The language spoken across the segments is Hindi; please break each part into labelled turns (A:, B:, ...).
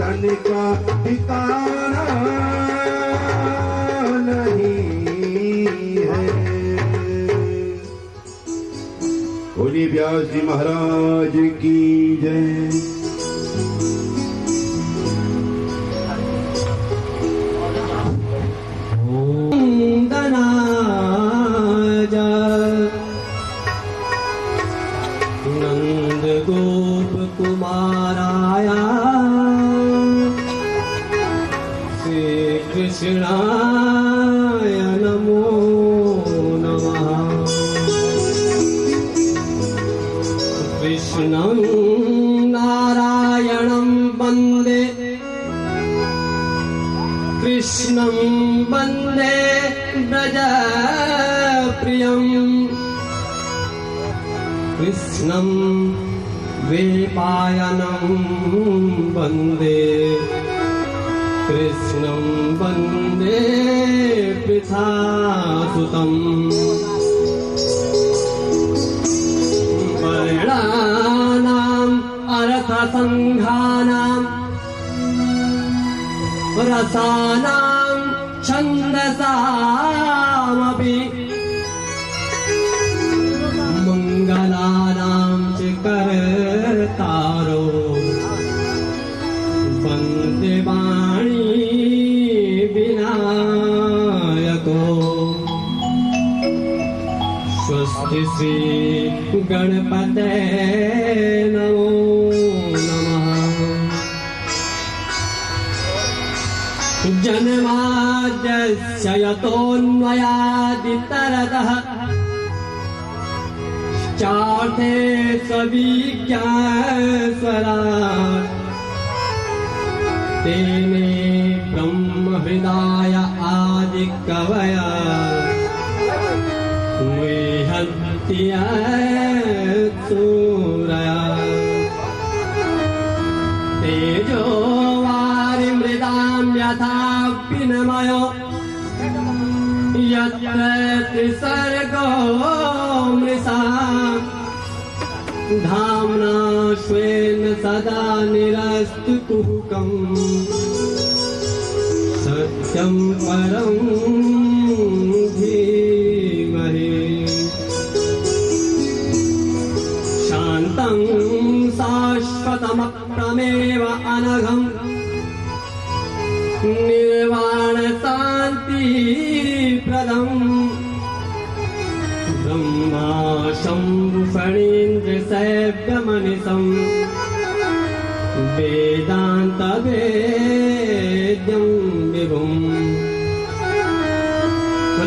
A: मन का ठिकाना नहीं है। बोलिए व्यास जी महाराज की जय।
B: नंद गोप कुमाराया श्री कृष्णाय नमो नमः। कृष्णं नारायणं वन्दे कृष्णं वन्दे व्रजप्रियम् कृष्णं वेपायनं वन्दे कृष्णं वन्दे पृथासुतं। वर्णानाम् अर्थसङ्घानां रसानां छन्दसामपि मंगलानां च करतारो वन्दे वाणी विनायको। स्वस्ति श्री गणपते नमो नमः। जन्माद्यस्य यतोऽन्वयादितरतः चार्थे सविज्ञास्वराट् तेने ब्रह्महृदाय आदिकवया मुह्यन्ति सूरया। तेजो वारिमृदां यथा विनिमयो यत्र त्रिसर्गो मृषा धाम्ना स्वेन सदा निरस्तकुहकं सत्यं परं धीमहि। शान्तं शाश्वतमप्रमेव अनघं निर्वाण शान्तिप्रदम् ब्रह्मा शम्भु फणीन्द्र सैव्यमनिशं वेदान्तवेद्यं विभुम्।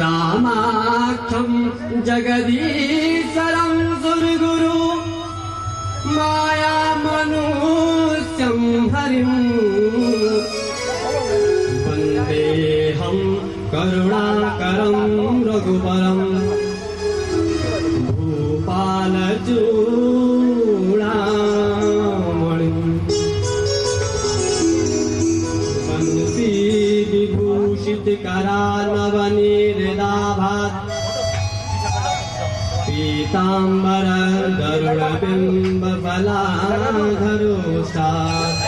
B: रामाख्यं जगदीश्वरं सुरगुरु मायामनुष्यं हरिम् वन्देऽहं करुणाकरं रघुवरम् भूपालचूडामणिम्। वंशी विभूषितकरानवनीरदाभात् पीताम्बर गरुडबिम्बफलाधरोष्ठात्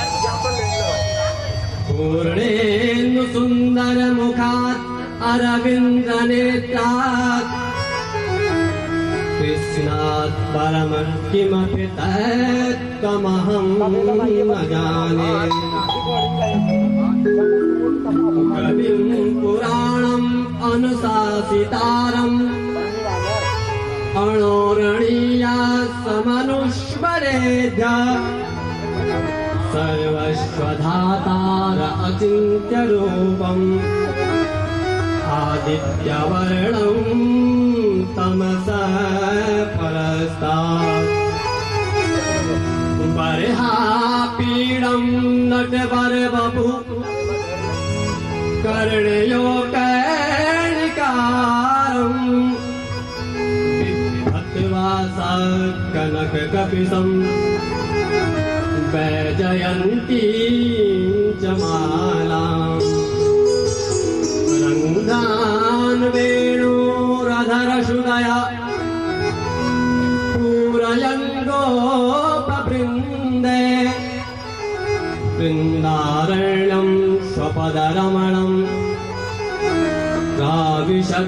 B: पूर्णेन्दुसुन्दरमुखात् अरविन्दनेत्रात् कृष्णात् परमं किमपि तत्त्वमहं न जाने। कविं पुराणम् अनुशासितारम् अणोरणीयासमनुस्मरेद्यः सर्वस्वधातार अचिन्त्यरूपम् आदित्यवर्णं तमसः परस्तात्। बर्हापीडं नटवरवपु कर्णयो कर्णिकारम् बिभ्रत्वासा कनककपिशं वैजयन्ती च मालाम्। रङ्गान् वेणोरधरशुदया पूरयन् गोपवृन्दे वृन्दारण्यं स्वपदरमणं प्राविशद्गीतकीर्ति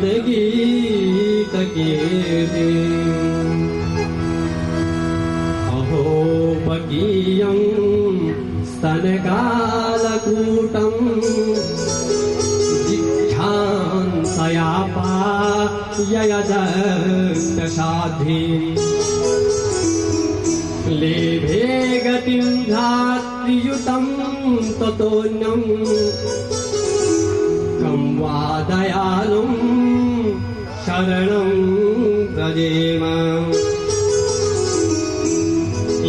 B: अहो पकीयं स्तनकालकूटं जिघ्रांसयापाययदष्टसाध्वी लेभे गतिं धात्रियुतं ततोऽन्यं कं वा दयालुं शरणं व्रजेम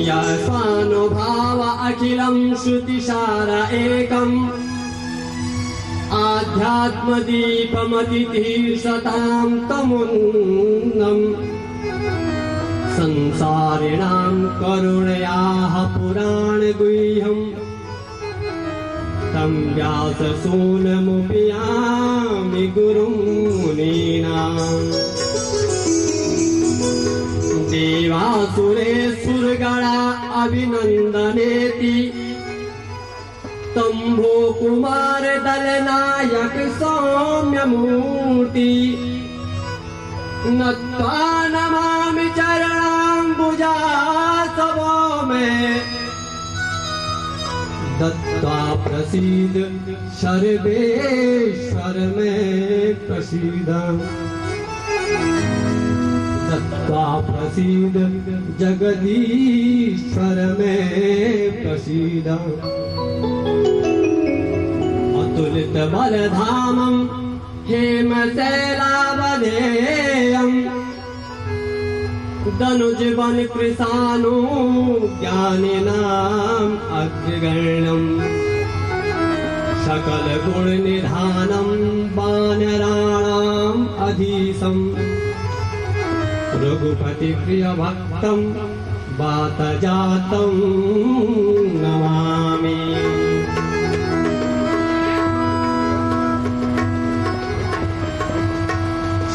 B: यस्वानुभाव अखिलं श्रुतिसार एकम् आध्यात्मदीपमतितीर्षतां तमुन्नम् संसारिणां करुणयाः पुराणगुह्यं तं व्याससूनमुपयामि गुरुं मुनीनाम् देवासुरेसुरगणा अभिनन्दनेति तम्भो कुमार दलनायक सौम्यमूर्ति नत्वा नमामि चरणाम्बुजासवो मे दत्त्वा प्रसीद सर्वेश्वर मे प्रसीद दत्त्वा प्रसीद जगदीश्वर मे प्रसीद अतुलित बलधामं हेमशैलावधेयं दनुजवन कृशानो ज्ञानिनाम् अग्रगण्यं सकल गुण निधानं वानराणाम् अधीशं रघुपति प्रिय भक्तं वातजातं नमामि।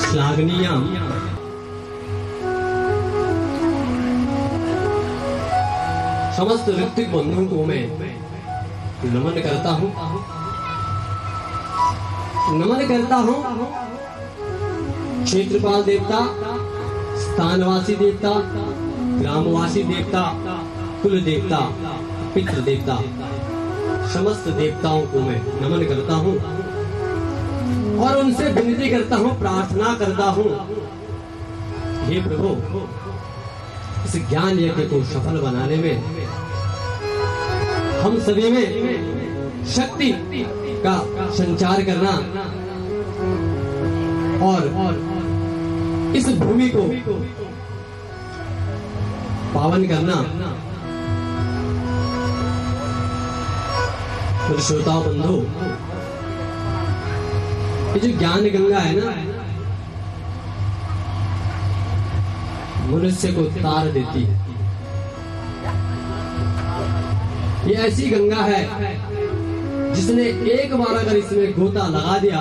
B: श्लाघनीयाम् समस्त ऋत्विक बंधुओं को मैं नमन करता हूँ क्षेत्रपाल देवता, स्थानवासी देवता, ग्रामवासी देवता, कुल देवता, पितृ देवता, समस्त देवताओं को मैं नमन करता हूँ और उनसे विनती करता हूँ, प्रार्थना करता हूँ, हे प्रभु इस ज्ञान यज्ञ को सफल बनाने में हम सभी में शक्ति का संचार करना और इस भूमि को पावन करना। श्रोता बंधु, ये जो ज्ञान गंगा है ना, मनुष्य को तार देती है। ये ऐसी गंगा है जिसने एक बार अगर इसमें गोता लगा दिया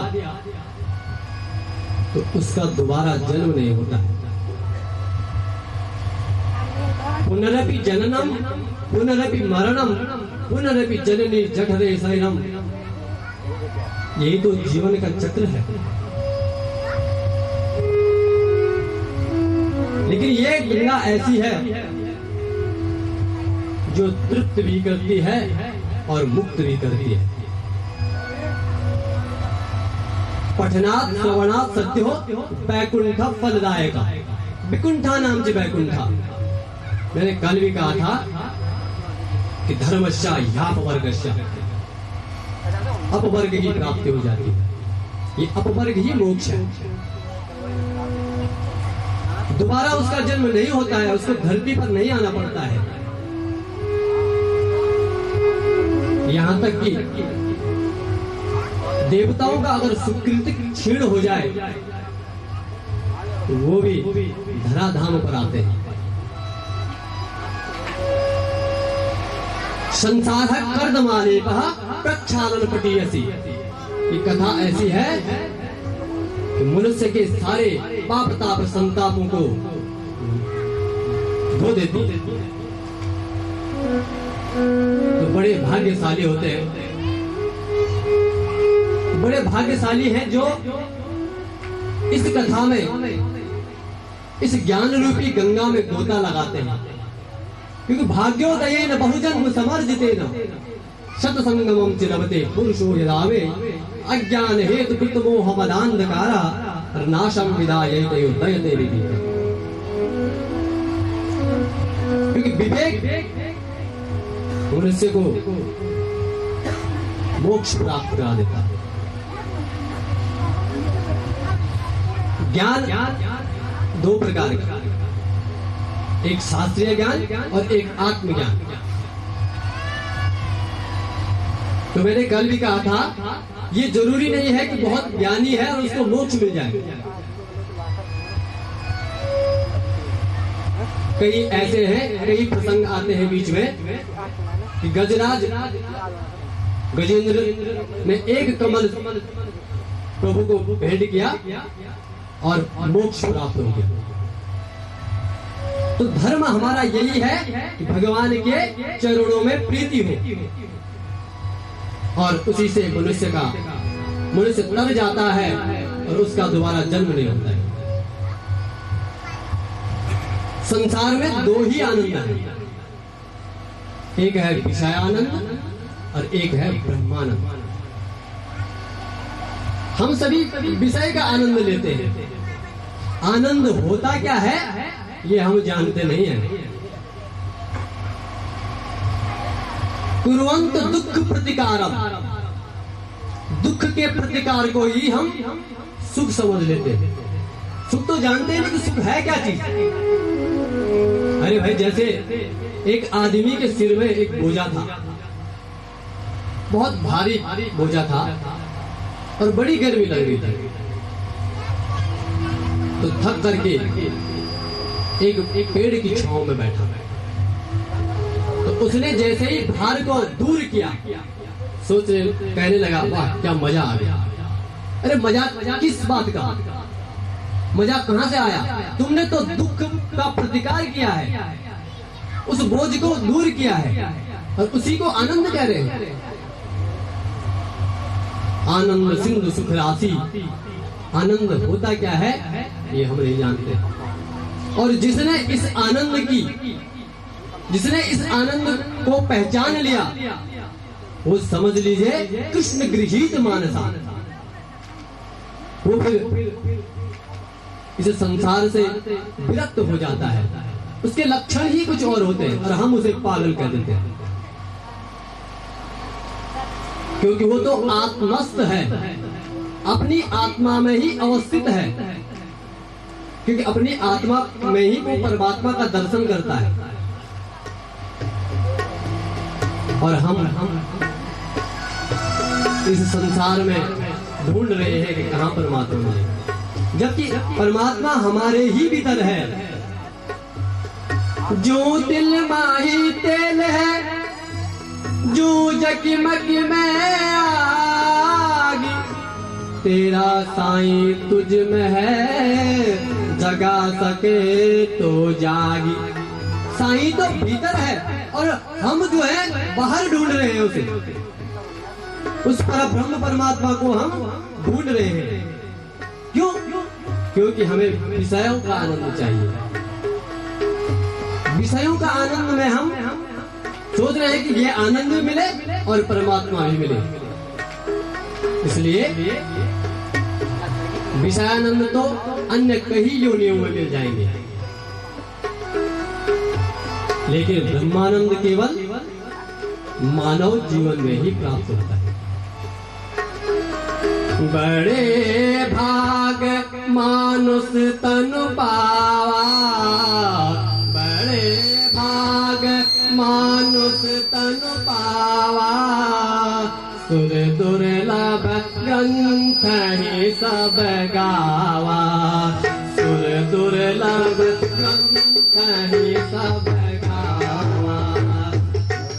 B: तो उसका दोबारा जन्म नहीं होता है। पुनरपि जननम पुनरपि मरणम पुनरपि जननी जठरे शरीरम, यही तो जीवन का चक्र है। लेकिन ये गंगा ऐसी है जो तृप्त भी करती है और मुक्त भी करती है। पठनात् श्रवणात् सत्यो वैकुंठ फलदायक, विकुंठा नाम से वैकुंठा। मैंने कल भी कहा था कि धर्मश्या यापवर्गश्या, अपवर्ग की प्राप्ति हो जाती है। ये अपवर्ग ही मोक्ष है। दोबारा उसका जन्म नहीं होता है, उसको धरती पर नहीं आना पड़ता है। यहां तक कि देवताओं का अगर सुकृत क्षीण हो जाए तो वो भी धराधाम पर आते हैं। संसाधक कर्दमाने प्रक्षालन पटीयसी, ये कथा ऐसी है कि मनुष्य के सारे पाप ताप संतापों को धो देती है। तो बड़े भाग्यशाली होते हैं, बड़े भाग्यशाली हैं जो इस कथा में, इस ज्ञान रूपी गंगा में गोता लगाते हैं। क्योंकि भाग्योदयेन बहुजन्म समर्जितेन शतसंगमं चिरवते पुरुषो यदावे अज्ञान हेतु कृतमोह मदान्धकारा नाशम विदायते उदयते विवेक। क्योंकि विवेक मनुष्य को मोक्ष प्राप्त करा देता है। ज्ञान दो प्रकार का, एक शास्त्रीय ज्ञान और एक आत्मज्ञान। तो मैंने कल भी कहा था, ये जरूरी नहीं है कि बहुत ज्ञानी है और उसको मोक्ष मिल जाए। कई ऐसे हैं, कई प्रसंग आते हैं बीच में कि गजराज गजेंद्र ने एक कमल प्रभु को भेंट किया और मोक्ष प्राप्त हो गया। तो धर्म हमारा यही है कि भगवान के चरणों में प्रीति हो, और उसी से मनुष्य तर जाता है और उसका दोबारा जन्म नहीं होता है। संसार में दो ही आनंद है, एक है विषय आनंद और एक है ब्रह्मानंद। हम सभी विषय का आनंद लेते हैं, आनंद होता क्या है ये हम जानते नहीं हैं। कुर्वन्त दुख प्रतिकारम, दुख के प्रतिकार को ही हम सुख समझ लेते हैं। सुख तो जानते नहीं कि सुख है क्या चीज। अरे भाई, जैसे एक आदमी के सिर में एक बोझा था, बहुत भारी बोझा था और बड़ी गर्मी लग रही थी, तो थक करके एक पेड़ की छांव में बैठा। तो उसने जैसे ही भार को दूर किया, कहने लगा, वाह क्या मजा आ गया। अरे मजा किस बात का, मजा कहां से आया? तुमने तो दुख का प्रतिकार किया है, उस बोझ को दूर किया है और उसी को आनंद कह रहे हैं। आनंद सिंधु सुख राशि, आनंद होता क्या है ये हम नहीं जानते। और जिसने इस आनंद को पहचान लिया, वो समझ लीजिए कृष्ण गृहीत मानसा, वो फिर इस संसार से विरक्त हो जाता है। उसके लक्षण ही कुछ और होते हैं और हम उसे पागल कह देते हैं, क्योंकि वो तो आत्मस्थ है, अपनी आत्मा में ही अवस्थित है। क्योंकि अपनी आत्मा में ही वो परमात्मा का दर्शन करता है। और हम इस संसार में ढूंढ रहे हैं कि कहां परमात्मा है, जबकि परमात्मा हमारे ही भीतर है। जो दिल माही तेल है, जो जगमग में आगी, तेरा साईं तुझ में है, जगा सके तो जागी। साईं तो भीतर है और हम जो है बाहर ढूंढ रहे हैं उसे, उस परब्रह्म परमात्मा को हम ढूंढ रहे हैं। क्यों? क्योंकि हमें विषयों का आनंद चाहिए। विषयों का आनंद में हम सोच रहे हैं कि ये आनंद भी मिले और परमात्मा भी मिले। इसलिए विषयानंद तो अन्य कई योनियों में मिल जाएंगे, लेकिन ब्रह्मानंद केवल मानव जीवन में ही प्राप्त होता है। बड़े भाग मानुष तनु पावा, बड़े भाग मानुष तनु पावा, सुर दुर्लभ ग्रंथ ही सब गावा, सुर दुर्लभ ग्रंथ ही सब गावा।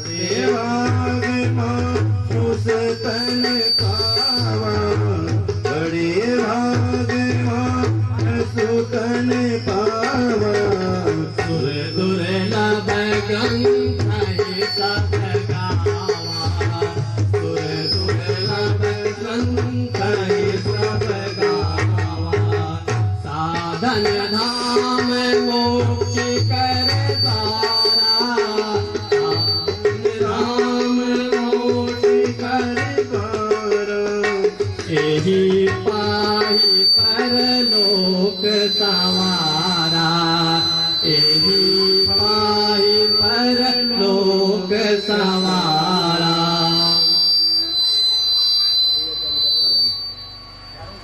A: बड़े भाग मानुष तन पावा, बड़े भाग मानुष तन पावा,
B: सुर दुर्लभ ग्रंथ ही सब गावा। सवारा, एही पाहि परलोक सवारा।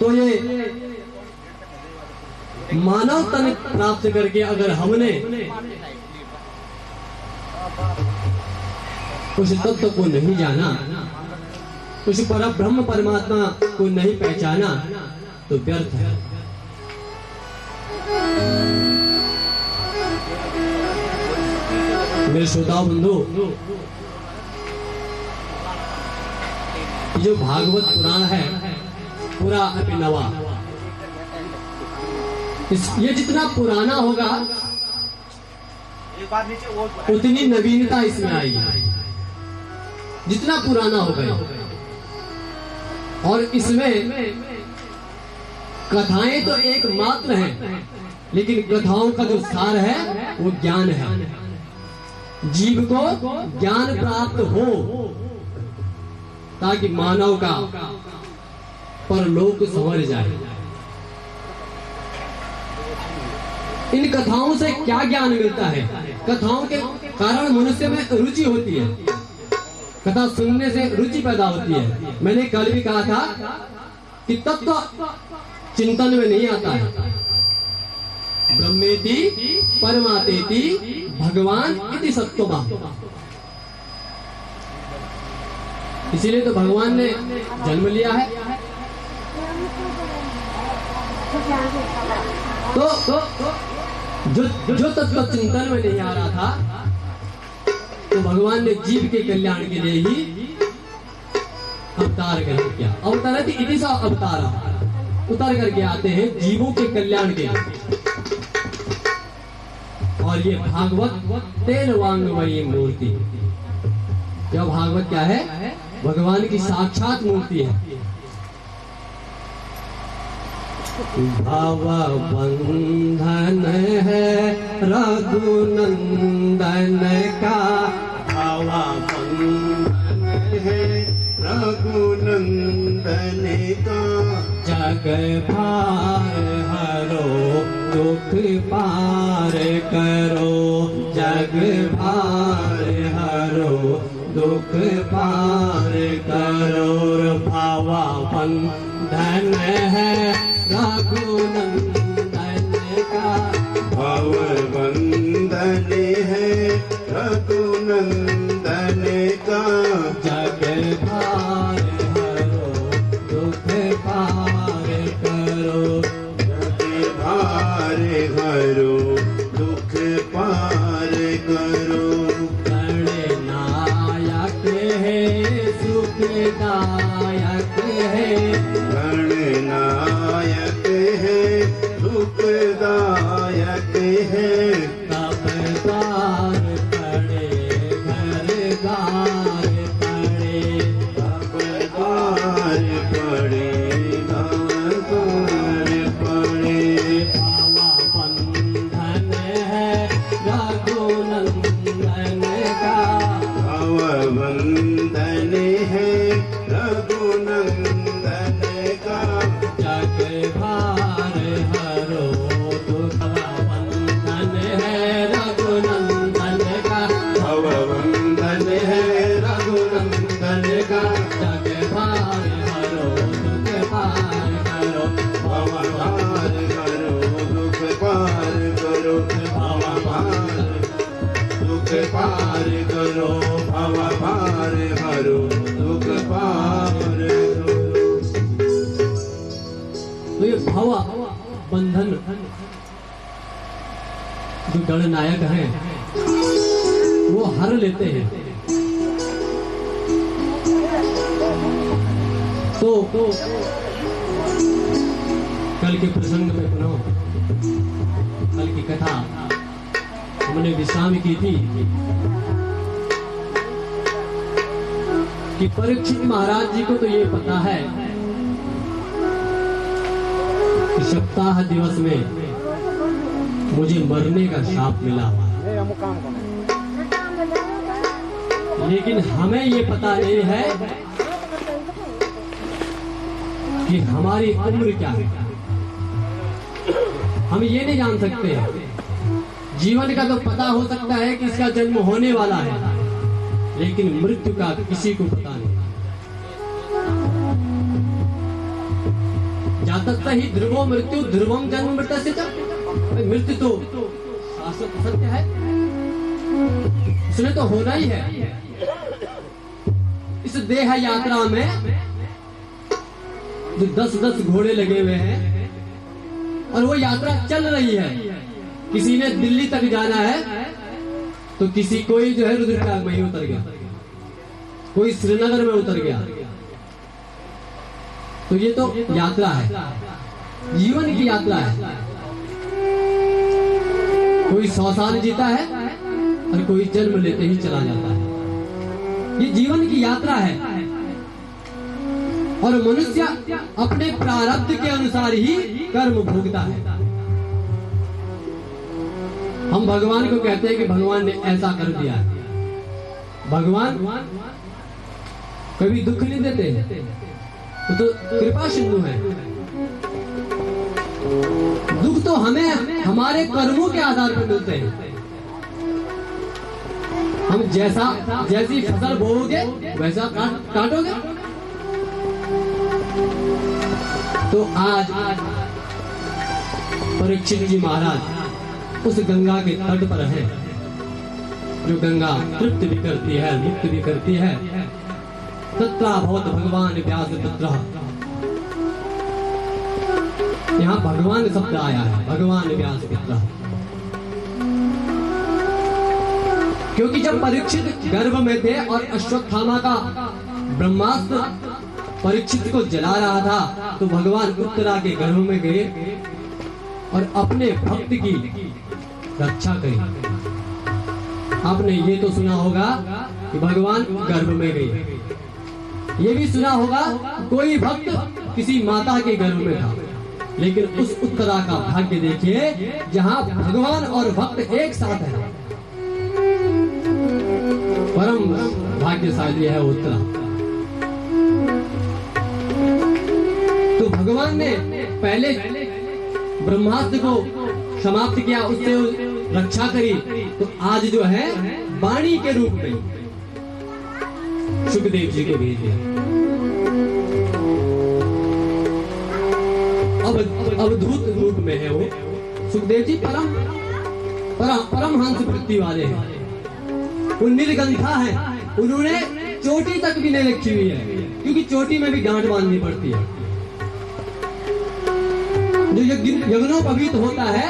B: तो ये मानव तन प्राप्त करके अगर हमने उस तत्व को नहीं जाना, उस परब्रह्म परमात्मा को नहीं पहचाना, तो व्यर्थ है। मेरे श्रोता बंधु, जो भागवत पुराण है पूरा अभिनवा, ये जितना पुराना होगा उतनी नवीनता इसमें आएगी, जितना पुराना होगा। और इसमें कथाएं तो एक मात्र हैं, लेकिन कथाओं का जो सार है वो ज्ञान है। जीव को ज्ञान प्राप्त हो ताकि मानव का परलोक संवर जाए। इन कथाओं से क्या ज्ञान मिलता है? कथाओं के कारण मनुष्य में रुचि होती है, कथा सुनने से रुचि पैदा होती है। मैंने कल भी कहा था कि तत्व चिंतन में नहीं आता है। ब्रह्मेति परमातेति भगवान इति सत्वमा, इसीलिए तो भगवान ने जन्म लिया है। तो जो तत्व चिंतन में नहीं आ रहा था, तो भगवान ने जीव के कल्याण के लिए ही अवतार ग्रहण किया। अवतार इति सा अवतारा, उतर करके आते हैं जीवों के कल्याण के लिए। और ये भागवत तेल वांगमयी मूर्ति, यह भागवत क्या है? भगवान की साक्षात मूर्ति है। भव बंधन है रघुनंदन का,
A: भव बंधन है रघुनंदन का,
B: जग भार हरो दुख पार करो, जग भार हरो दुख पार करो। भावा बंधन है रघुनंदन का,
A: भव बंधन है रघुनंदन का,
B: जग भार हरो दुख पार करो,
A: जग भार हरो दुख पार करो।
B: गणनायक है सुखदायक है,
A: गणनायक है सुखदायक है,
B: तब द्वार पड़े घर द्वार पड़े,
A: तब द्वार पड़े द्वार पड़े।
B: भावा बंधन है रघुनंदन का,
A: भव बंधन है रघुनंदन का,
B: जग भार हरो दुख बंधन है रघुनंदन का,
A: भव बंधन है रघुनंदन का,
B: जग भार हरो दुख पार करो,
A: भव पार करो दुख पार करो, भव पार दुख पार करो, भव पार करो दुख पार करो।
B: तो ये भव बंधन जो गणनायक हैं वो हर लेते हैं। तो कल के प्रसंग में पुनः कल की कथा हमने विश्राम की थी कि परीक्षित महाराज जी को तो ये पता है कि सप्ताह दिवस में मुझे मरने का शाप मिला, लेकिन हमें ये पता नहीं है कि हमारी उम्र क्या है। हम ये नहीं जान सकते। जीवन का तो पता हो सकता है कि इसका जन्म होने वाला है, लेकिन मृत्यु का किसी को पता नहीं। जातक ही ध्रुवो मृत्यु ध्रुवम जन्म मृत्यु से, मृत्यु तो शाश्वत सत्य है, उसने तो होना ही है। इस देह यात्रा में जो 10-10 घोड़े लगे हुए हैं और वो यात्रा चल रही है। किसी ने दिल्ली तक जाना है तो किसी कोई जो है रुद्रप्रयाग में ही उतर गया, कोई श्रीनगर में उतर गया। तो ये तो यात्रा है, जीवन की यात्रा है। कोई 100 साल जीता है और कोई जन्म लेते ही चला जाता है। ये जीवन की यात्रा है और मनुष्य अपने प्रारब्ध के अनुसार ही कर्म भोगता है। हम भगवान को कहते हैं कि भगवान ने ऐसा कर दिया। भगवान कभी दुख नहीं देते, वो तो कृपा सिंधु है। दुख तो हमें हमारे कर्मों के आधार पर मिलते हैं। हम जैसी फसल बोओगे वैसा काटोगे। तो आज परीक्षित जी महाराज उस गंगा के तट पर हैं, जो गंगा तृप्त भी करती है, मुक्त भी करती है। तत्रा भवत भगवान व्यास तत्र, यहाँ भगवान शब्द आया है, भगवान व्यास तत्र। क्योंकि जब परीक्षित गर्भ में थे और अश्वत्थामा का ब्रह्मास्त्र परीक्षित को जला रहा था, तो भगवान उत्तरा के गर्भ में गए और अपने भक्त की रक्षा करी। आपने ये तो सुना होगा कि भगवान गर्भ में गए, ये भी सुना होगा कोई भक्त किसी माता के गर्भ में था। लेकिन उस उत्तरा का भाग्य देखिए, जहां भगवान और भक्त एक साथ है। परम भाग्यशाली है उत्तरा। तो भगवान ने पहले ब्रह्मास्त्र को समाप्त किया, उससे रक्षा करी। तो आज जो है वाणी के रूप में सुखदेव जी को भेज दिया। अवधूत रूप में है वो सुखदेव जी। परम हंस वृत्ति वाले हैं, वो निर्गंथा है। उन्होंने चोटी तक भी नहीं रखी हुई है, क्योंकि चोटी में भी गांठ बांधनी पड़ती है। जो यज्ञोपवीत होता है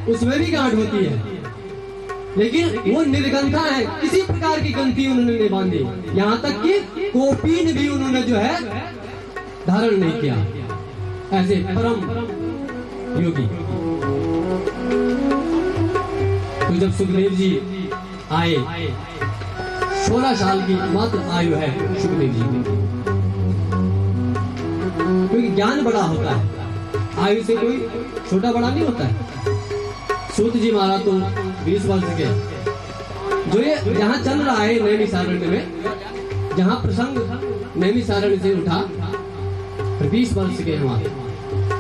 B: उसमें भी गांठ होती है, लेकिन वो निर्गंथा है, किसी प्रकार की गंती उन्होंने नहीं बांधी। यहाँ तक कि कोपीन भी उन्होंने जो है धारण नहीं किया। ऐसे परम योगी। तो जब सुखदेव जी आए, 16 साल की मात्र आयु है सुखदेव जी की, क्योंकि ज्ञान बड़ा होता है, आयु से कोई छोटा बड़ा नहीं होता है। सूत जी महाराज तो 20 वर्ष के, जो ये जहाँ चल रहा है नैमिषारण्य में, जहाँ प्रसंग नैमिषारण्य से उठा 20 वर्ष के हमारे,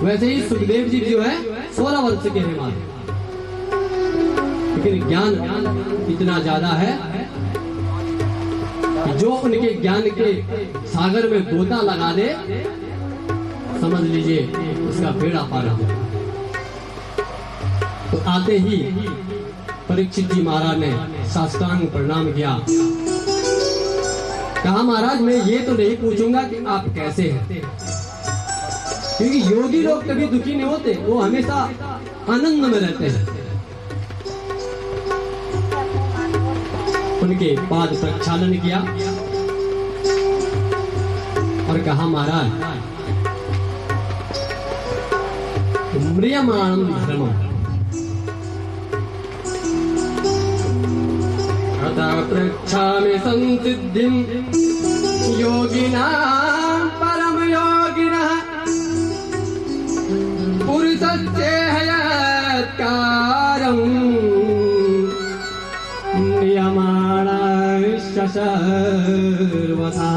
B: वैसे ही सुखदेव जी जो है 16 वर्ष के हमारे। लेकिन ज्ञान इतना ज्यादा है कि जो उनके ज्ञान के सागर में गोता लगा दे, समझ लीजिए उसका बेड़ा पार हो जाए। तो आते ही परीक्षित जी महाराज ने साष्टांग प्रणाम किया। कहा महाराज मैं ये तो नहीं पूछूंगा कि आप कैसे हैं, क्योंकि योगी लोग कभी दुखी नहीं होते, वो हमेशा आनंद में रहते हैं। उनके पाद प्रक्षालन किया और कहा महाराज म्रियमाणं धर्मम् अतः प्रक्षामि संसिद्धिं योगिनां परमयोगिनः पुरुषस्य हयत्कारं सर्वथा।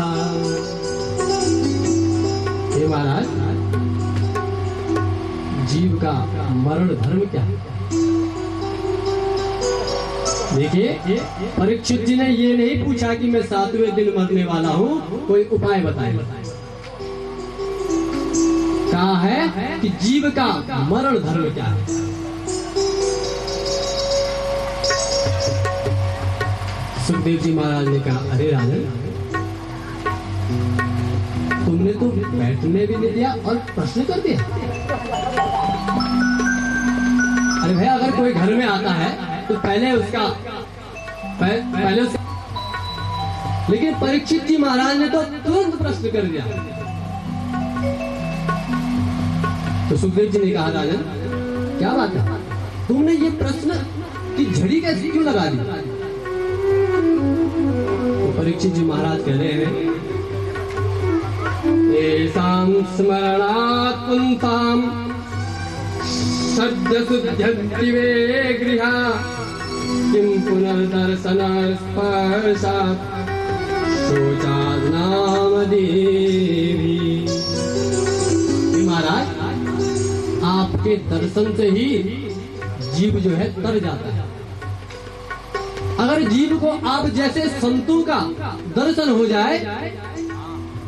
B: हे महाराज, जीव का मरण धर्म क्या है? देखिए, परीक्षित जी ने ये नहीं पूछा कि मैं 7वें दिन मरने वाला हूँ, कोई उपाय बताए। कहा है कि जीव का मरण धर्म क्या है। सुखदेव जी महाराज ने कहा, अरे राजन, तुमने तो बैठने भी नहीं दिया और प्रश्न कर दिया। अरे भैया, अगर कोई घर में आता है तो पहले उसका लेकिन परीक्षित जी महाराज ने तो तुरंत प्रश्न कर दिया। तो सुखदेव जी ने कहा, राजन क्या बात है, तुमने ये प्रश्न की झड़ी कैसे क्यों लगा दी? तो परीक्षित जी महाराज कह रहे हैं, येषां स्मरणात् पुंसां सद्यशुद्ध्यन्तिवे गृहा किं पुनर्दर्शन स्पर्शात् शोचानाम देवी। महाराज, आपके दर्शन से ही जीव जो है तर जाता है। अगर जीव को आप जैसे संतों का दर्शन हो जाए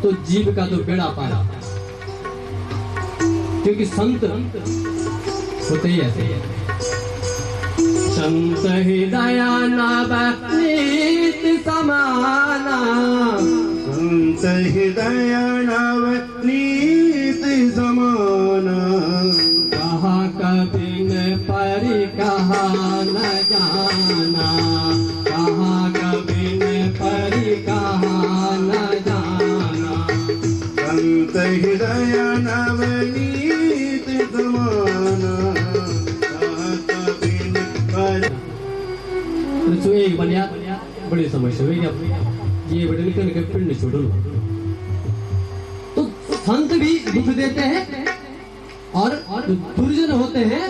B: तो जीव का तो बेड़ा पार, क्योंकि संत होते ही ऐसे हैं। संत हृदय नवनीत समाना,
A: संत हृदय नवनीत समाना,
B: कहा कभी न परि कहा न जाना, कहा कभी न परि कहा न जाना।
A: संत हृदय नवनीत समाना,
B: तो एक बढ़िया बड़ी समस्या हुई, ये बड़े निकल के पिंड छोड़ लो। तो संत भी दुख देते हैं और दुर्जन होते हैं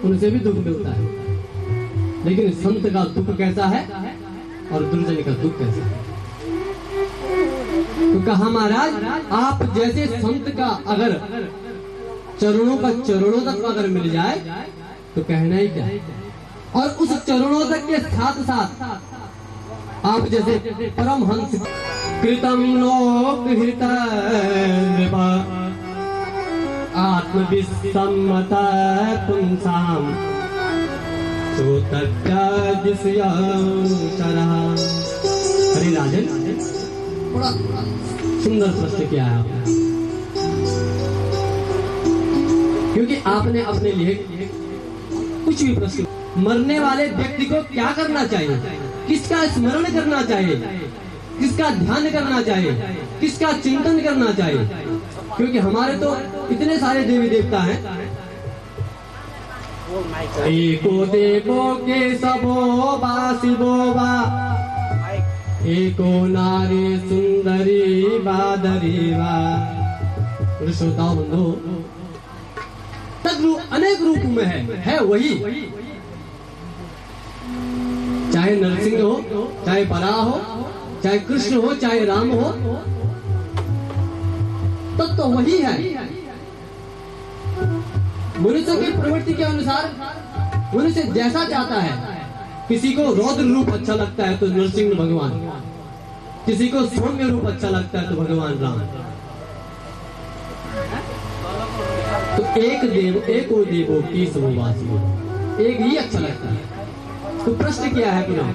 B: उनसे भी दुख मिलता है। लेकिन संत का दुख कैसा है और दुर्जन का दुख कैसा है? तो कहा, महाराज आप जैसे संत का अगर चरणों तक अगर मिल जाए तो कहना ही क्या है। और उस चरणों तक के साथ साथ आप जैसे परमहंस कृतम लोक हित आत्मविसम्मत पुंसाम अरे राजन, बड़ा सुंदर प्रश्न किया है आपने, क्योंकि आपने अपने लिए कुछ भी प्रश्न। मरने वाले व्यक्ति को क्या करना चाहिए, किसका स्मरण करना चाहिए, किसका ध्यान करना चाहिए, किसका चिंतन करना चाहिए? क्योंकि हमारे तो इतने सारे देवी देवता हैं। एको देवो के सबो बासिबो बा, एको नारी सुंदरी बादरी बा। श्रोताओ बंधु, अनेक रूप में है वही। चाहे नरसिंह हो, चाहे बरा हो, चाहे कृष्ण हो, चाहे राम हो, तब तो वही है। मनुष्य की प्रवृत्ति के अनुसार मनुष्य जैसा चाहता है। किसी को रौद्र रूप अच्छा लगता है तो नरसिंह भगवान, किसी को सौम्य रूप अच्छा लगता है तो भगवान राम। तो एक देवो की समवासी, एक ही अच्छा लगता है। तो प्रश्न क्या है पुनः,